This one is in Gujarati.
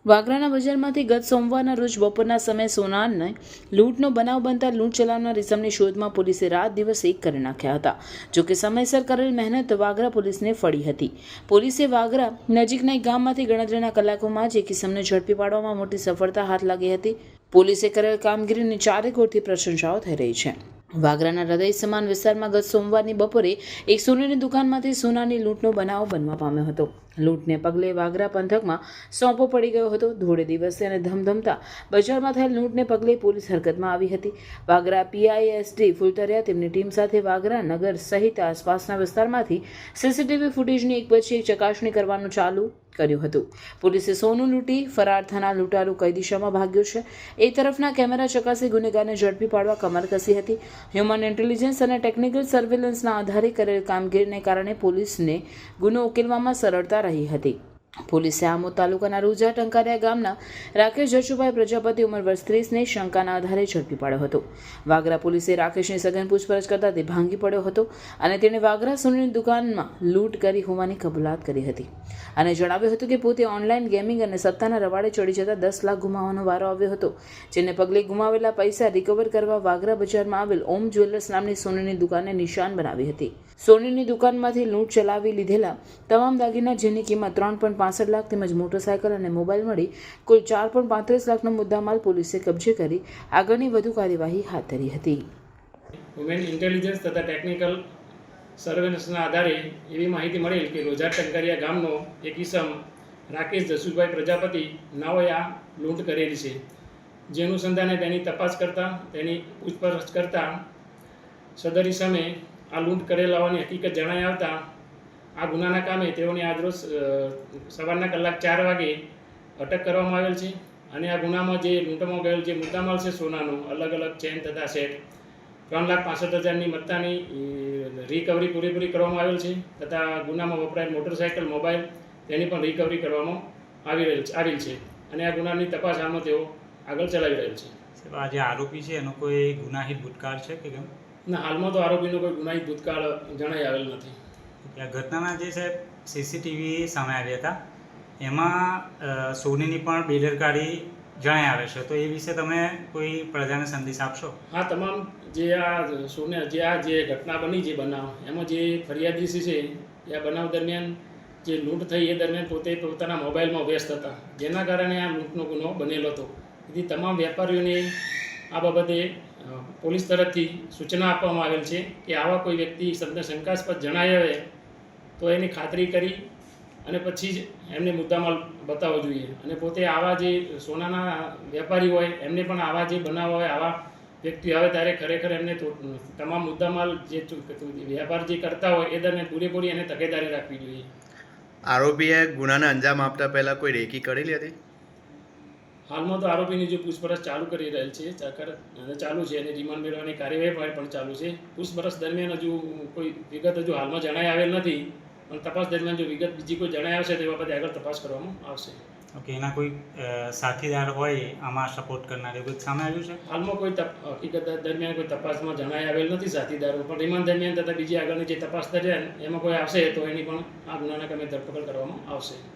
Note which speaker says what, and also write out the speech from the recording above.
Speaker 1: વાગરાના બજારમાંથી ગત સોમવારના રોજ બપોરના સમયે સોનાને લૂંટનો બનાવ બનતા લૂંટ ચલાવનાર ઇસમની શોધમાં પોલીસે રાત દિવસ એક કરી નાખ્યા હતા. જોકે સમયસર કરેલ મહેનત વાગરા પોલીસને ફળી હતી. પોલીસે વાગરા નજીકના એક ગામમાંથી ગણતરીના કલાકોમાં જ એક ઇસમને ઝડપી પાડવામાં મોટી સફળતા હાથ લાગી હતી. પોલીસે કરેલ કામગીરીની ચારેકોરથી પ્રશંસાઓ થઈ રહી છે. વાગરાના હૃદય સમાન વિસ્તારમાં ગત સોમવારની બપોરે એક સોનાની દુકાનમાંથી સોનાની લૂંટનો બનાવ બનવા પામ્યો હતો. લૂંટને પગલે વાગરા પંથકમાં સોંપો પડી ગયો હતો. ધોળે દિવસે અને ધમધમતા બજારમાં થયેલ લૂંટને પગલે પોલીસ હરકતમાં આવી હતી. વાગરા પીઆઈએસડી ફુલતરિયા તેમની ટીમ સાથે વાગરા નગર સહિત આસપાસના વિસ્તારમાંથી સીસીટીવી ફૂટેજની એક પછી એક ચકાસણી કરવાનું ચાલુ કર્યું હતું. પોલીસે સોનું લૂંટી ફરાર થનાર લૂંટારૂ કઈ દિશામાં ભાગ્યો છે એ તરફના કેમેરા ચકાસી ગુનેગારને ઝડપી પાડવા કમર કસી હતી. હ્યુમન ઇન્ટેલિજન્સ અને ટેકનિકલ સર્વેલન્સના આધારે કરેલ કામગીરીને કારણે પોલીસને ગુનો ઉકેલવામાં સરળતા રહી હતી. પોલીસે આમોદ તાલુકાના રૂજા ટંકારિયા ગામના રાકેશ જશુભાઈ પ્રજાપતિ ઉંમર વર્ષ 30ને શંકાના આધારે ઝડપી પાડ્યો હતો. વાગરા પોલીસે રાકેશની સઘન પૂછપરછ કરતા તે ભાંગી પડ્યો હતો અને તેણે વાગરા સોનાની દુકાનમાં લૂંટ કરી હોવાની કબૂલાત કરી હતી અને જણાવ્યું હતું કે પોતે ઓનલાઈન ગેમિંગ અને સત્તાના રવાડે ચડી જતા 10 લાખ ગુમાવવાનો વારો આવ્યો હતો. જેને પગલે ગુમાવેલા પૈસા રિકવર કરવા વાગરા બજારમાં આવેલ ઓમ જ્વેલર્સ નામની સોનાની દુકાનને નિશાન બનાવી હતી. સોનીની દુકાનમાંથી લૂંટ ચલાવી લીધેલા તમામ દાગીના જેની કિંમત 3.65 લાખ તેમજ મોટરસાયકલ અને મોબાઈલ મળી કુલ 4.35 લાખનો મુદ્દામાલ પોલીસે કબજે કરી આગળની વધુ કાર્યવાહી હાથ ધરી હતી.
Speaker 2: હ્યુમન ઇન્ટેલિજન્સ તથા ટેકનિકલ સર્વેલન્સના આધારે એવી માહિતી મળેલ કે રોજા ટંકારિયા ગામનો એક ઈસમ રાકેશ જશુભાઈ પ્રજાપતિ નાઓએ આ લૂંટ કરેલી છે. જે અનુસંધાને તેની તપાસ કરતાં તેની પૂછપરછ કરતાં સદર ઈસમે આ લૂંટ કરેલ હોવાની હકીકત જણાઈ આવતા આ ગુનાના કામે તેઓને આજરોજ સવારના કલાક 4 વાગે અટક કરવામાં આવેલ છે. અને આ ગુનામાં જે લૂંટમાં ગયેલ જે મુદ્દામાલ છે સોનાનો અલગ અલગ ચેન તથા સેટ 3,65,000ની મત્તાની રિકવરી પૂરેપૂરી કરવામાં આવેલ છે તથા ગુનામાં વપરાયેલ મોટરસાયકલ મોબાઈલ તેની પણ રિકવરી કરવામાં આવેલ છે. અને આ ગુનાની તપાસ હાલમાં તેઓ આગળ ચલાવી રહેલ છે.
Speaker 3: આ જે આરોપી છે એનો કોઈ ગુનાહિત ભૂતકાળ છે કે કેમ?
Speaker 2: ના, હાલમાં તો આરોપીનો કોઈ ગુનાહિત ભૂતકાળ જણાઈ આવેલ નથી.
Speaker 3: આ ઘટનાના જે સાહેબ સીસીટીવી સામે આવ્યા હતા એમાં સોનીની પણ બેદરકારી જણાઈ આવે છે, તો એ વિશે તમે કોઈ પ્રજાને સંદેશ આપશો?
Speaker 2: હા, તમામ જે ઘટના બની જે બનાવ એમાં જે ફરિયાદી છે એ આ બનાવ દરમિયાન જે લૂંટ થઈ એ દરમિયાન પોતે પોતાના મોબાઈલમાં વ્યસ્ત હતા, જેના કારણે આ લૂંટનો ગુનો બનેલો હતો. તેથી તમામ વેપારીઓને આ બાબતે પોલીસ તરફથી સૂચના આપવામાં આવેલ છે કે આવા કોઈ વ્યક્તિ શંકાસ્પદ જણાઈ આવે તો એની ખાતરી કરી અને પછી જ એમને મુદ્દામાલ બતાવવો જોઈએ. અને પોતે આવા જે સોનાના વેપારી હોય એમને પણ આવા જે બનાવ હોય આવા વ્યક્તિ આવે ત્યારે ખરેખર એમને તમામ મુદ્દામાલ જે વેપાર જે કરતા હોય એ દરમિયાન પૂરેપૂરી એને તકેદારી રાખવી જોઈએ.
Speaker 4: આરોપીએ ગુનાને અંજામ આપતા પહેલાં કોઈ રેકી કરેલી હતી?
Speaker 2: હાલમાં તો આરોપીની જે પૂછપરછ ચાલુ કરી રહેલ છે, ચાલુ છે અને રિમાન્ડ મેળવવાની કાર્યવાહી પણ ચાલુ છે. પૂછપરછ દરમિયાન હજુ કોઈ વિગત હજુ હાલમાં જણાઈ આવેલ નથી, પણ તપાસ દરમિયાન જો વિગત બીજી કોઈ જણાઈ આવશે તો એ બાબતે આગળ તપાસ કરવામાં આવશે.
Speaker 3: ઓકે, એના કોઈ સાથીદાર હોય આમાં સપોર્ટ કરનાર એવું સામે આવ્યું છે?
Speaker 2: હાલમાં કોઈ હકીકત દરમિયાન કોઈ તપાસમાં જણાઈ આવેલ નથી સાથીદારો, પણ રિમાન્ડ દરમિયાન તથા બીજી આગળની જે તપાસ દરમિયાન એમાં કોઈ આવશે તો એની પણ આ ગુનાના કામે ધરપકડ કરવામાં આવશે.